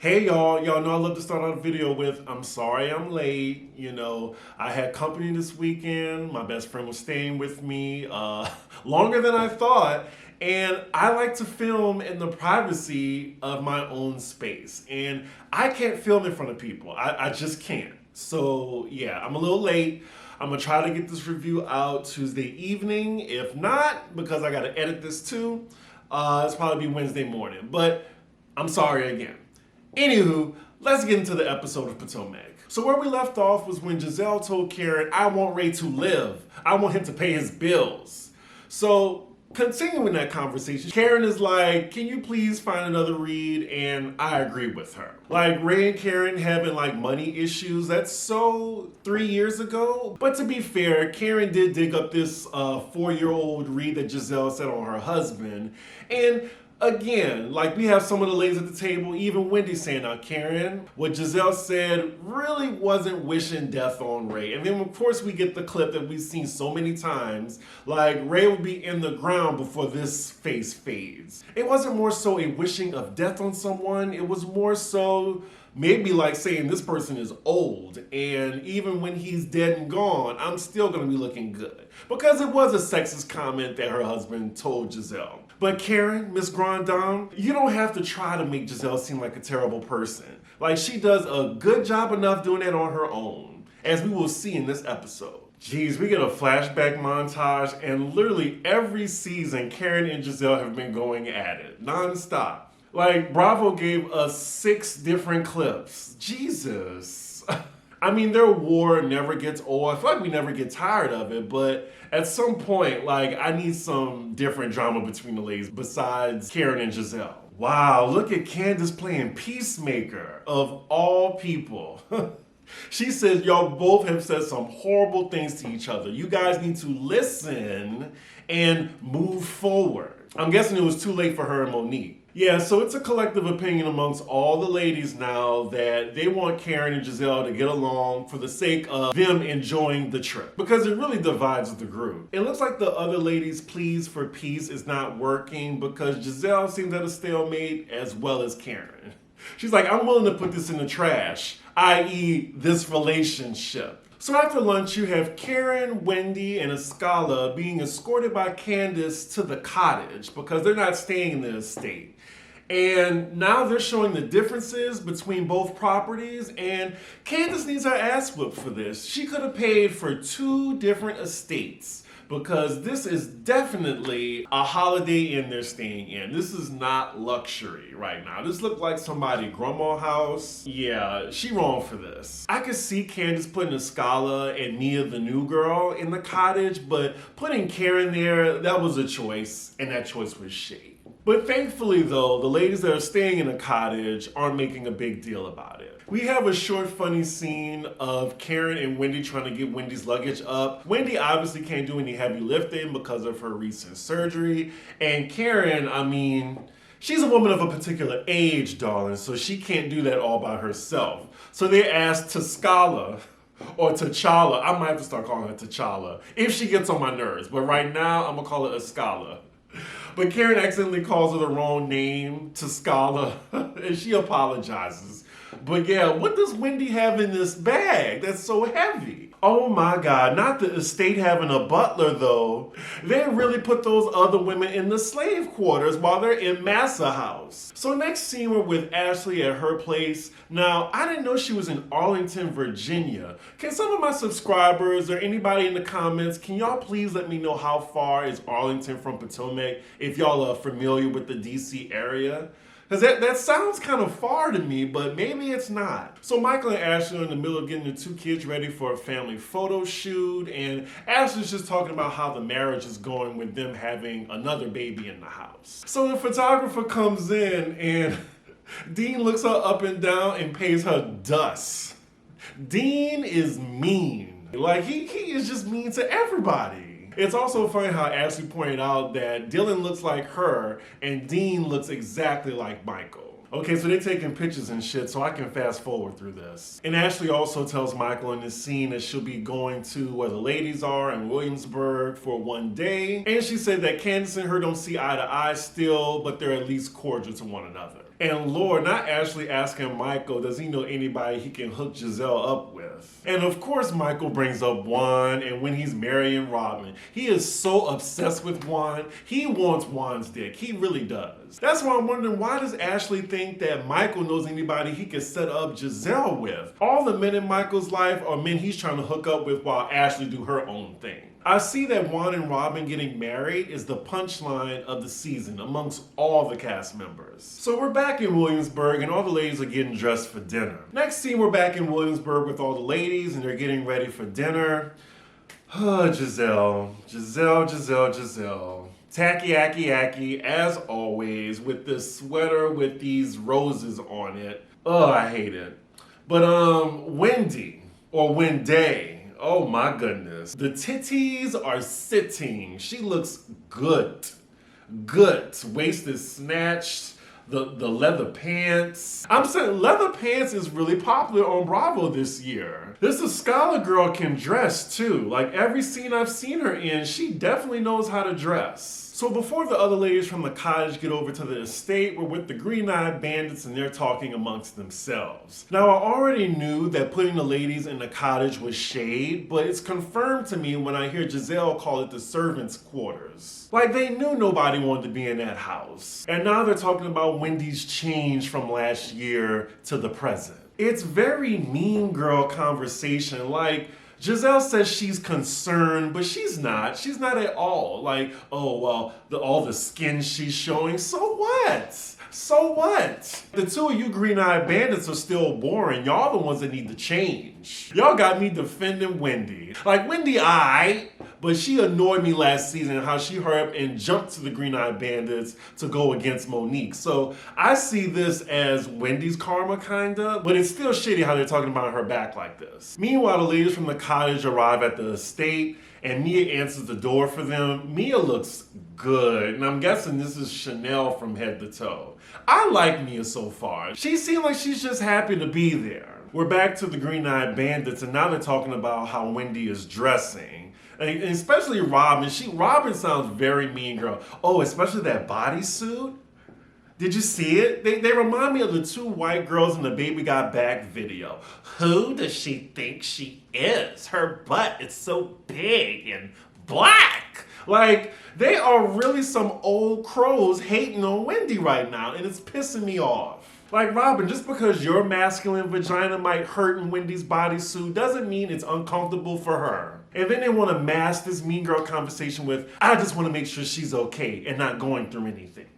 Hey y'all know I love to start out a video with, I'm sorry I'm late. I had company this weekend. My best friend was staying with me longer than I thought. And I like to film in the privacy of my own space. And I can't film in front of people. I just can't. So yeah, I'm a little late. I'm gonna try to get this review out Tuesday evening. If not, because I gotta edit this too, it's probably be Wednesday morning. But I'm sorry again. Anywho, let's get into the episode of Potomac. So where we left off was when Giselle told Karen, I want Ray to live. I want him to pay his bills. So continuing that conversation, Karen is like, can you please find another read? And I agree with her. Like Ray and Karen having like money issues, that's so 3 years ago. But to be fair, Karen did dig up this 4-year-old read that Giselle said on her husband. And again, like we have some of the ladies at the table, even Wendy saying, now Karen, what Giselle said really wasn't wishing death on Ray. And then of course we get the clip that we've seen so many times, like Ray will be in the ground before this face fades. It wasn't more so a wishing of death on someone, it was more so maybe like saying this person is old and even when he's dead and gone, I'm still gonna be looking good. Because it was a sexist comment that her husband told Giselle. But Karen, Miss Grandin, you don't have to try to make Giselle seem like a terrible person. Like she does a good job enough doing it on her own, as we will see in this episode. Jeez, we get a flashback montage and literally every season Karen and Giselle have been going at it, non-stop. Like Bravo gave us 6 different clips. Jesus. I mean, their war never gets old. I feel like we never get tired of it, but at some point, like, I need some different drama between the ladies besides Karen and Giselle. Wow, look at Candace playing peacemaker, of all people. She says, y'all both have said some horrible things to each other. You guys need to listen and move forward. I'm guessing it was too late for her and Monique. Yeah, so it's a collective opinion amongst all the ladies now that they want Karen and Giselle to get along for the sake of them enjoying the trip. Because it really divides the group. It looks like the other ladies' pleas for peace is not working because Giselle seems at a stalemate as well as Karen. She's like, I'm willing to put this in the trash, i.e. this relationship. So after lunch, you have Karen, Wendy, and Escala being escorted by Candace to the cottage because they're not staying in the estate. And now they're showing the differences between both properties, and Candace needs her ass whipped for this. She could have paid for 2 different estates because this is definitely a Holiday Inn they're staying in. This is not luxury right now. This looked like somebody grandma house. Yeah, she wrong for this. I could see Candace putting Escala and Mia the new girl in the cottage, but putting Karen there, that was a choice, and that choice was shade. But thankfully though, the ladies that are staying in the cottage aren't making a big deal about it. We have a short funny scene of Karen and Wendy trying to get Wendy's luggage up. Wendy obviously can't do any heavy lifting because of her recent surgery. And Karen, I mean, she's a woman of a particular age, darling, so she can't do that all by herself. So they asked T'Challa, or T'Challa, I might have to start calling her T'Challa, if she gets on my nerves. But right now, I'm gonna call her Escala. But Karen accidentally calls her the wrong name, T'Challa, and she apologizes. But yeah, what does Wendy have in this bag that's so heavy? Oh my God, not the estate having a butler though. They really put those other women in the slave quarters while they're in Massa House. So next scene we're with Ashley at her place. Now, I didn't know she was in Arlington, Virginia. Can some of my subscribers or anybody in the comments, can y'all please let me know how far is Arlington from Potomac if y'all are familiar with the DC area? Because that sounds kind of far to me, but maybe it's not. So Michael and Ashley are in the middle of getting the 2 kids ready for a family photo shoot, and Ashley's just talking about how the marriage is going with them having another baby in the house. So the photographer comes in and Dean looks her up and down and pays her dust. Dean is mean. Like he is just mean to everybody. It's also funny how Ashley pointed out that Dylan looks like her and Dean looks exactly like Michael. Okay, so they're taking pictures and shit, so I can fast forward through this. And Ashley also tells Michael in this scene that she'll be going to where the ladies are in Williamsburg for one day. And she said that Candace and her don't see eye to eye still, but they're at least cordial to one another. And Lord, not Ashley asking Michael, does he know anybody he can hook Giselle up with? And of course, Michael brings up Juan, and when he's marrying Robin, he is so obsessed with Juan. He wants Juan's dick. He really does. That's why I'm wondering, why does Ashley think that Michael knows anybody he can set up Giselle with? All the men in Michael's life are men he's trying to hook up with while Ashley do her own thing. I see that Juan and Robin getting married is the punchline of the season amongst all the cast members. So we're back in Williamsburg and all the ladies are getting dressed for dinner. Next scene, we're back in Williamsburg with all the ladies and they're getting ready for dinner. Giselle. Tacky, acky, acky, as always, with this sweater with these roses on it. I hate it. But Wendy, or Wendy, oh my goodness. The titties are sitting. She looks good. Good. Waist is snatched. The leather pants. I'm saying leather pants is really popular on Bravo this year. This is Scholar Girl can dress too. Like every scene I've seen her in, she definitely knows how to dress. So before the other ladies from the cottage get over to the estate, we're with the green-eyed bandits and they're talking amongst themselves. Now, I already knew that putting the ladies in the cottage was shade, but it's confirmed to me when I hear Giselle call it the servants' quarters. Like they knew nobody wanted to be in that house. And now they're talking about Wendy's change from last year to the present. It's very mean girl conversation. Like, Giselle says she's concerned, but she's not. She's not at all. Like, oh, well, all the skin she's showing, so what? So what? The two of you green-eyed bandits are still boring. Y'all the ones that need to change. Y'all got me defending Wendy. Like, Wendy, but she annoyed me last season how she hurried up and jumped to the green-eyed bandits to go against Monique. So I see this as Wendy's karma, kinda, but it's still shitty how they're talking about her back like this. Meanwhile, the ladies from the cottage arrive at the estate and Mia answers the door for them. Mia looks good, and I'm guessing this is Chanel from head to toe. I like Mia so far. She seems like she's just happy to be there. We're back to the green-eyed bandits, and now they're talking about how Wendy is dressing. And especially Robin. Robin sounds very mean girl. Oh, especially that bodysuit. Did you see it? They remind me of the two white girls in the Baby Got Back video. Who does she think she is? Her butt is so big and black. Like, they are really some old crows hating on Wendy right now, and it's pissing me off. Like, Robin, just because your masculine vagina might hurt in Wendy's bodysuit doesn't mean it's uncomfortable for her. And then they want to mask this mean girl conversation with, I just want to make sure she's okay and not going through anything.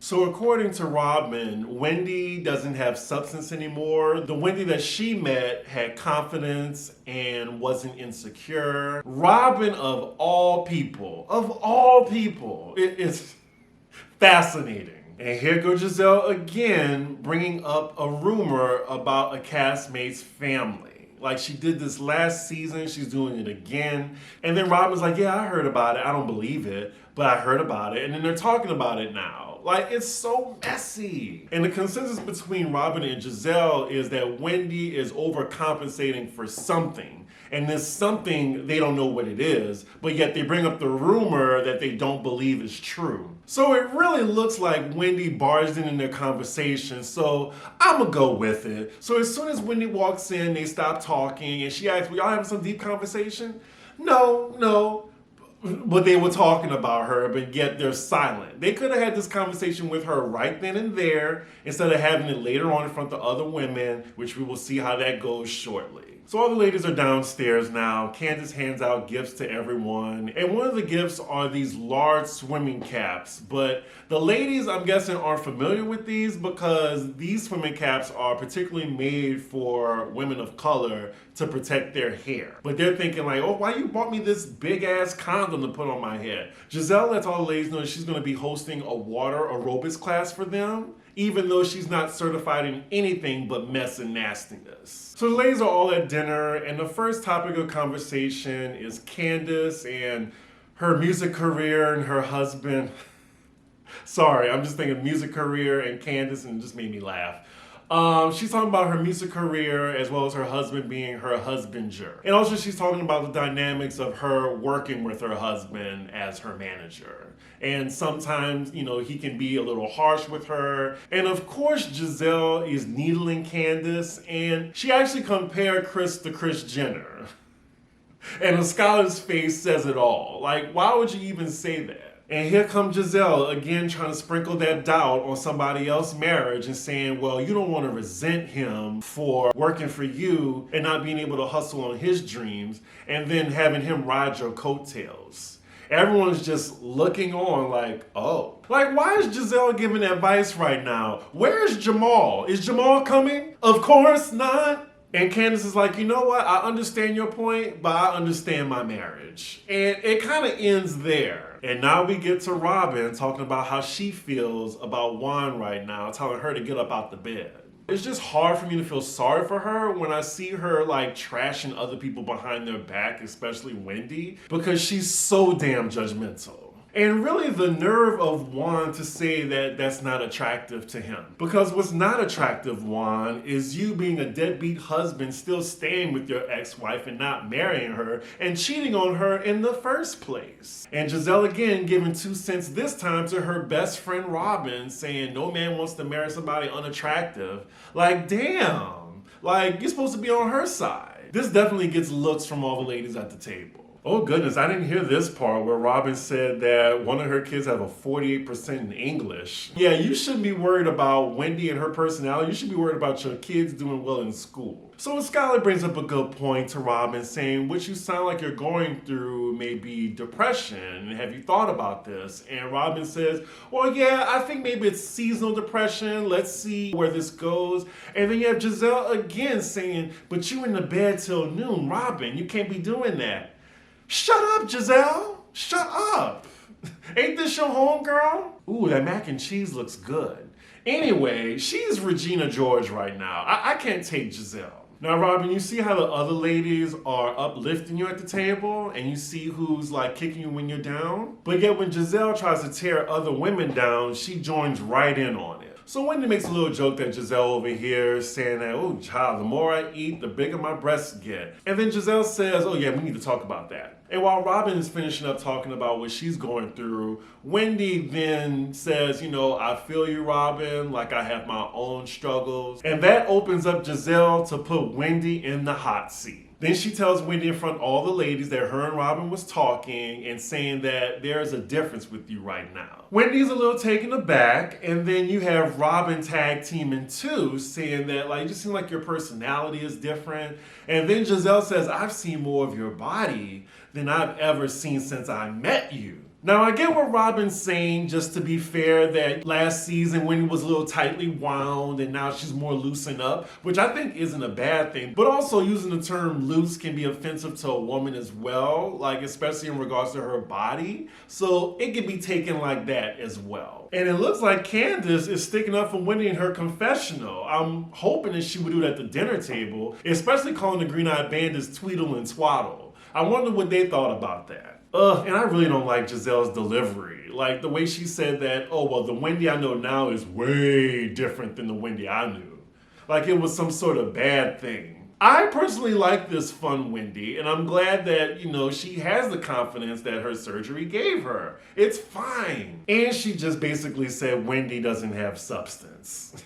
So according to Robin, Wendy doesn't have substance anymore. The Wendy that she met had confidence and wasn't insecure. Robin, of all people, it's fascinating. And here goes Giselle again, bringing up a rumor about a castmate's family. Like, she did this last season, she's doing it again. And then Robin's like, yeah, I heard about it. I don't believe it, but I heard about it. And then they're talking about it now. Like, it's so messy. And the consensus between Robin and Giselle is that Wendy is overcompensating for something. And this something, they don't know what it is, but yet they bring up the rumor that they don't believe is true. So it really looks like Wendy barged in their conversation, so I'm gonna go with it. So as soon as Wendy walks in, they stop talking, and she asks, were y'all having some deep conversation? No. But they were talking about her, but yet they're silent. They could have had this conversation with her right then and there, instead of having it later on in front of other women, which we will see how that goes shortly. So all the ladies are downstairs now. Candace hands out gifts to everyone. And one of the gifts are these large swimming caps. But the ladies, I'm guessing, aren't familiar with these because these swimming caps are particularly made for women of color to protect their hair. But they're thinking like, oh, why you bought me this big ass condom to put on my head? Giselle lets all the ladies know she's gonna be hosting a water aerobics class for them, even though she's not certified in anything but mess and nastiness. So the ladies are all at dinner, and the first topic of conversation is Candace and her music career and her husband. Sorry, I'm just thinking music career and Candace, and it just made me laugh. She's talking about her music career as well as her husband being her husbander. And also she's talking about the dynamics of her working with her husband as her manager. And sometimes, he can be a little harsh with her. And of course, Giselle is needling Candace, and she actually compared Chris to Kris Jenner. And a scholar's face says it all. Like, why would you even say that? And here comes Giselle again trying to sprinkle that doubt on somebody else's marriage and saying, well, you don't want to resent him for working for you and not being able to hustle on his dreams and then having him ride your coattails. Everyone's just looking on like, oh. Like, why is Giselle giving advice right now? Where's Jamal? Is Jamal coming? Of course not. And Candace is like, you know what? I understand your point, but I understand my marriage. And it kind of ends there. And now we get to Robin talking about how she feels about Juan right now, telling her to get up out the bed. It's just hard for me to feel sorry for her when I see her like trashing other people behind their back, especially Wendy, because she's so damn judgmental. And really the nerve of Juan to say that that's not attractive to him. Because what's not attractive, Juan, is you being a deadbeat husband still staying with your ex-wife and not marrying her and cheating on her in the first place. And Giselle again giving 2 cents this time to her best friend Robin, saying no man wants to marry somebody unattractive. Like, damn, like you're supposed to be on her side. This definitely gets looks from all the ladies at the table. Oh goodness, I didn't hear this part where Robin said that one of her kids have a 48% in English. Yeah, you shouldn't be worried about Wendy and her personality. You should be worried about your kids doing well in school. So Skylar brings up a good point to Robin, saying, what you sound like you're going through may be depression. Have you thought about this? And Robin says, well, yeah, I think maybe it's seasonal depression. Let's see where this goes. And then you have Giselle again saying, but you in the bed till noon. Robin, you can't be doing that. Shut up, Giselle. Shut up. Ain't this your home, girl? Ooh, that mac and cheese looks good. Anyway, she's Regina George right now. I can't take Giselle. Now, Robin, you see how the other ladies are uplifting you at the table and you see who's like kicking you when you're down? But yet when Giselle tries to tear other women down, she joins right in on it. So Wendy makes a little joke that Giselle over here is saying that, oh, child, the more I eat, the bigger my breasts get. And then Giselle says, oh yeah, we need to talk about that. And while Robin is finishing up talking about what she's going through, Wendy then says, I feel you, Robin, like I have my own struggles. And that opens up Giselle to put Wendy in the hot seat. Then she tells Wendy in front of all the ladies that her and Robin was talking and saying that there is a difference with you right now. Wendy's a little taken aback, and then you have Robin tag teaming too, saying that like you just seem like your personality is different. And then Giselle says, I've seen more of your body than I've ever seen since I met you. Now, I get what Robin's saying, just to be fair, that last season Wendy was a little tightly wound and now she's more loosened up, which I think isn't a bad thing. But also using the term loose can be offensive to a woman as well, like especially in regards to her body. So it can be taken like that as well. And it looks like Candace is sticking up for Wendy in her confessional. I'm hoping that she would do it at the dinner table, especially calling the Green-Eyed Bandits Tweedle and Twaddle. I wonder what they thought about that. And I really don't like Giselle's delivery. Like the way she said that, oh, well, the Wendy I know now is way different than the Wendy I knew. Like it was some sort of bad thing. I personally like this fun Wendy, and I'm glad that, she has the confidence that her surgery gave her. It's fine. And she just basically said Wendy doesn't have substance.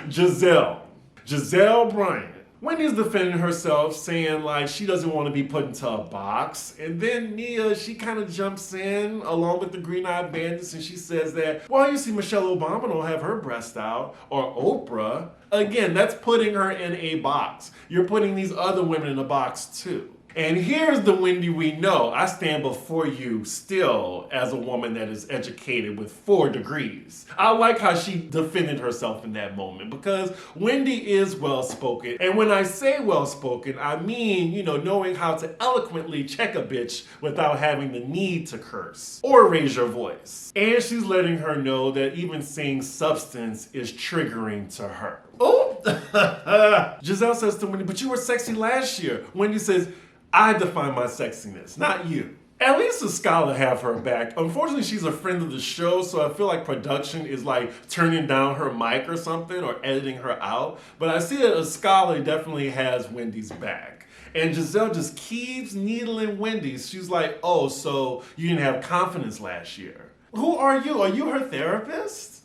Giselle Bryant. Wendy's defending herself, saying like she doesn't want to be put into a box. And then Nia, she kind of jumps in along with the Green-Eyed Bandits and she says that, well, you see Michelle Obama don't have her breast out, or Oprah. Again, that's putting her in a box. You're putting these other women in a box too. And here's the Wendy we know. I stand before you still as a woman that is educated with 4 degrees. I like how she defended herself in that moment because Wendy is well-spoken. And when I say well-spoken, I mean, knowing how to eloquently check a bitch without having the need to curse or raise your voice. And she's letting her know that even saying substance is triggering to her. Oh! Giselle says to Wendy, but you were sexy last year. Wendy says, I define my sexiness, not you. At least the scholar have her back. Unfortunately, she's a friend of the show, so I feel like production is like turning down her mic or something or editing her out. But I see that a scholar definitely has Wendy's back. And Giselle just keeps needling Wendy. She's like, oh, so you didn't have confidence last year. Who are you? Are you her therapist?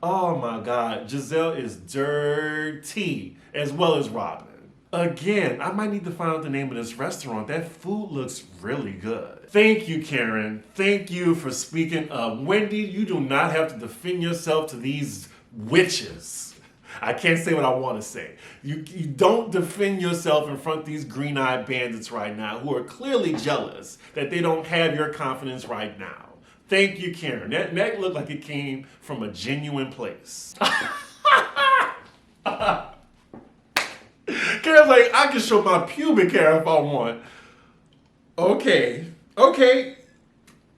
Oh my God, Giselle is dirty, as well as Robin. Again, I might need to find out the name of this restaurant. That food looks really good. Thank you, Karen. Thank you for speaking up. Wendy, you do not have to defend yourself to these witches. I can't say what I want to say. You don't defend yourself in front of these green-eyed bandits right now who are clearly jealous that they don't have your confidence right now. Thank you, Karen. That looked like it came from a genuine place. Karen's like, I can show my pubic hair if I want. Okay.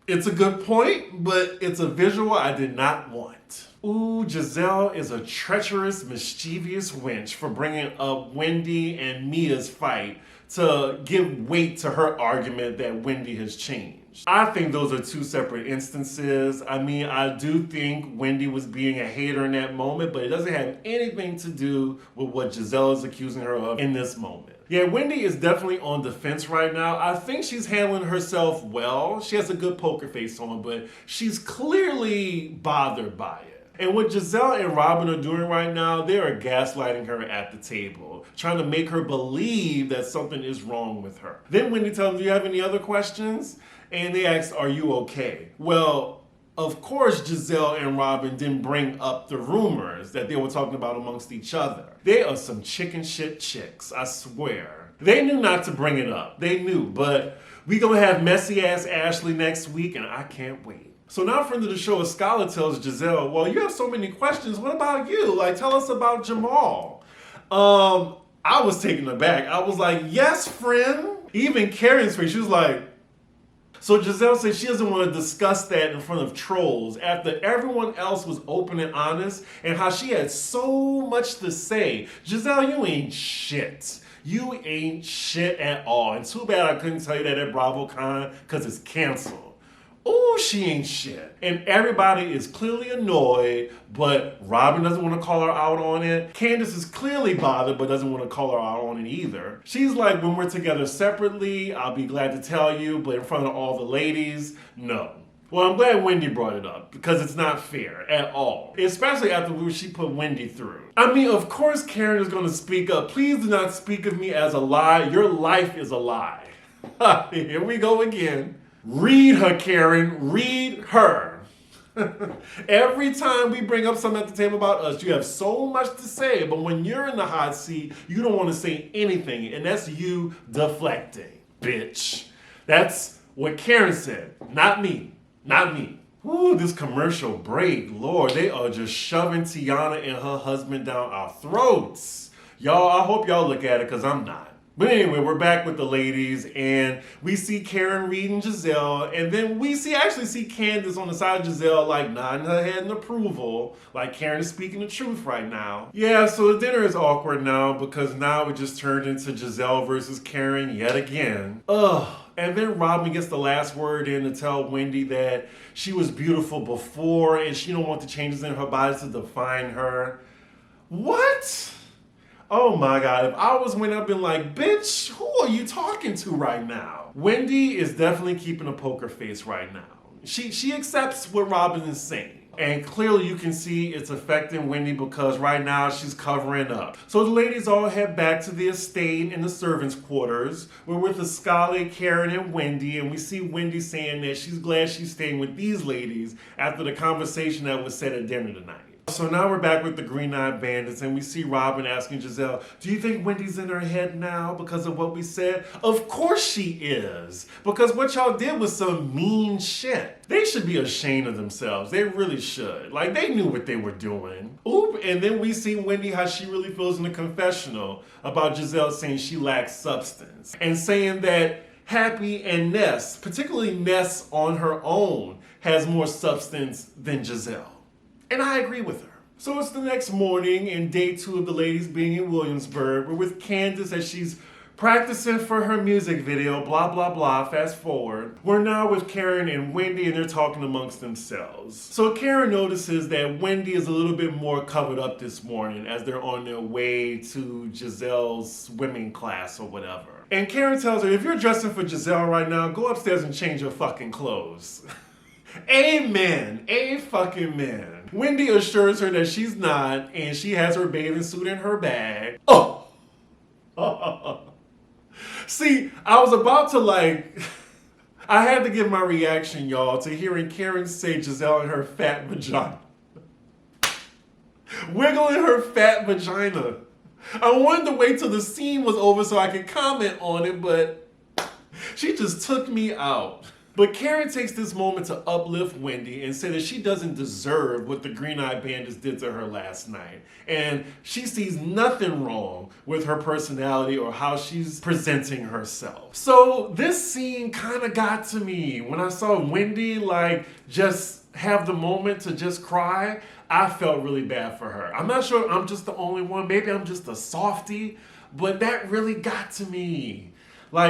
It's a good point, but it's a visual I did not want. Ooh, Giselle is a treacherous, mischievous wench for bringing up Wendy and Mia's fight to give weight to her argument that Wendy has changed. I think those are two separate instances. I mean, I do think Wendy was being a hater in that moment, but it doesn't have anything to do with what Giselle is accusing her of in this moment. Yeah, Wendy is definitely on defense right now. I think she's handling herself well. She has a good poker face on, but she's clearly bothered by it. And what Giselle and Robin are doing right now, they are gaslighting her at the table, trying to make her believe that something is wrong with her. Then Wendy tells them, do you have any other questions? And they ask, are you okay? Well, of course, Giselle and Robin didn't bring up the rumors that they were talking about amongst each other. They are some chicken shit chicks, I swear. They knew not to bring it up. They knew, but we gonna have messy ass Ashley next week, and I can't wait. So now friend of the show, a scholar tells Giselle, well, you have so many questions. What about you? Like, tell us about Jamal. I was taken aback. I was like, yes, friend. Even Karen's face, she was like, so Giselle said she doesn't want to discuss that in front of trolls after everyone else was open and honest and how she had so much to say. Giselle, you ain't shit. You ain't shit at all. And too bad I couldn't tell you that at BravoCon because it's canceled. Ooh, she ain't shit. And everybody is clearly annoyed, but Robin doesn't want to call her out on it. Candace is clearly bothered, but doesn't want to call her out on it either. She's like, when we're together separately, I'll be glad to tell you, but in front of all the ladies, no. Well, I'm glad Wendy brought it up, because it's not fair at all. Especially after what she put Wendy through. I mean, of course Karen is going to speak up. Please do not speak of me as a lie. Your life is a lie. Here we go again. Read her, Karen. Read her. Every time we bring up something at the table about us, you have so much to say, but when you're in the hot seat, you don't want to say anything, and that's you deflecting, bitch. That's what Karen said, not me. Not me. Ooh, this commercial break, Lord, they are just shoving Tiana and her husband down our throats. Y'all, I hope y'all look at it, because I'm not. But anyway, we're back with the ladies, and we see Karen reading Giselle, and then we actually see Candace on the side of Giselle, like nodding her head in approval, like Karen is speaking the truth right now. Yeah, so the dinner is awkward now, because now it just turned into Giselle versus Karen yet again. Ugh. And then Robin gets the last word in to tell Wendy that she was beautiful before, and she don't want the changes in her body to define her. What? Oh my God, if I was Wendy, I'd been like, bitch, who are you talking to right now? Wendy is definitely keeping a poker face right now. She accepts what Robin is saying. And clearly you can see it's affecting Wendy because right now she's covering up. So the ladies all head back to the estate in the servants' quarters. We're with Ascali, Karen, and Wendy, and we see Wendy saying that she's glad she's staying with these ladies after the conversation that was said at dinner tonight. So now we're back with the green-eyed bandits, and we see Robin asking Giselle, do you think Wendy's in her head now because of what we said? Of course she is, because what y'all did was some mean shit. They should be ashamed of themselves. They really should. Like, they knew what they were doing. Oop, and then we see Wendy how she really feels in the confessional about Giselle saying she lacks substance, and saying that Happy and Ness, particularly Ness on her own, has more substance than Giselle. And I agree with her. So it's the next morning and day 2 of the ladies being in Williamsburg. We're with Candace as she's Practicing for her music video, blah, blah, blah, fast forward. We're now with Karen and Wendy and they're talking amongst themselves. So Karen notices that Wendy is a little bit more covered up this morning as they're on their way to Giselle's swimming class or whatever. And Karen tells her, if you're dressing for Giselle right now, go upstairs and change your fucking clothes. Amen. A fucking man. Wendy assures her that she's not and she has her bathing suit in her bag. Oh! See, I was about to I had to give my reaction, y'all, to hearing Karen say Giselle and her fat vagina. Wiggling her fat vagina. I wanted to wait till the scene was over so I could comment on it, but she just took me out. But Karen takes this moment to uplift Wendy and say that she doesn't deserve what the Green-Eyed Bandits did to her last night. And she sees nothing wrong with her personality or how she's presenting herself. So this scene kind of got to me. When I saw Wendy just have the moment to just cry, I felt really bad for her. I'm not sure I'm just the only one. Maybe I'm just a softie, but that really got to me.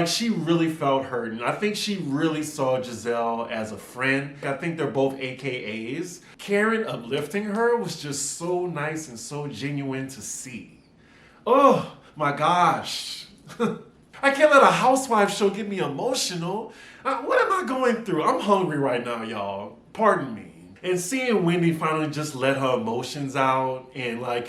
She really felt hurt. And I think she really saw Giselle as a friend. I think they're both AKAs. Karen uplifting her was just so nice and so genuine to see. Oh my gosh. I can't let a Housewives show get me emotional. What am I going through? I'm hungry right now, y'all. Pardon me. And seeing Wendy finally just let her emotions out and let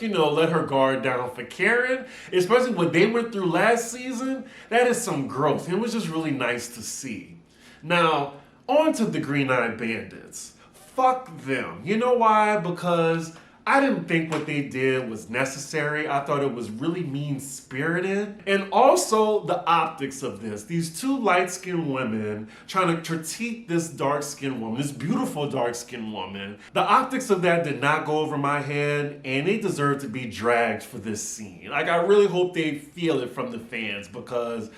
her guard down for Karen, especially what they went through last season, that is some growth. It was just really nice to see. Now, on to the Green-Eyed Bandits. Fuck them. You know why? Because I didn't think what they did was necessary. I thought it was really mean-spirited. And also the optics of this. These two light-skinned women trying to critique this dark-skinned woman, this beautiful dark-skinned woman. The optics of that did not go over my head, and they deserve to be dragged for this scene. I really hope they feel it from the fans because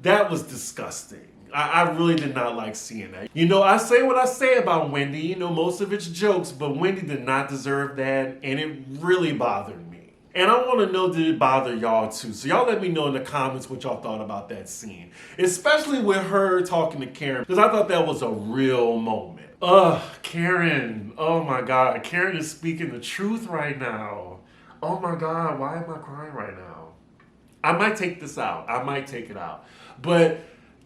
that was disgusting. I really did not like seeing that. I say what I say about Wendy, most of it's jokes, but Wendy did not deserve that, and it really bothered me. And I want to know, did it bother y'all too? So y'all let me know in the comments what y'all thought about that scene. Especially with her talking to Karen, because I thought that was a real moment. Karen. Oh my God. Karen is speaking the truth right now. Oh my God, why am I crying right now? I might take this out. I might take it out. But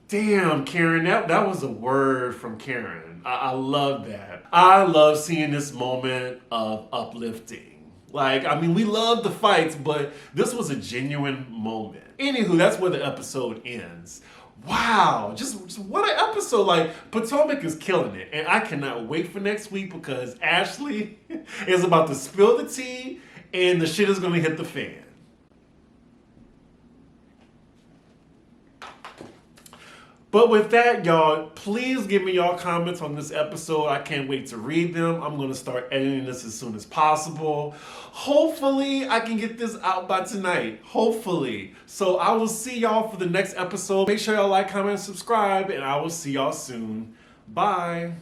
damn, Karen, that was a word from Karen. I love that. I love seeing this moment of uplifting. We love the fights, but this was a genuine moment. Anywho, that's where the episode ends. Wow, just what an episode. Potomac is killing it. And I cannot wait for next week because Ashley is about to spill the tea and the shit is going to hit the fan. But with that, y'all, please give me y'all comments on this episode. I can't wait to read them. I'm going to start editing this as soon as possible. Hopefully, I can get this out by tonight. Hopefully. So I will see y'all for the next episode. Make sure y'all like, comment, and subscribe, and I will see y'all soon. Bye.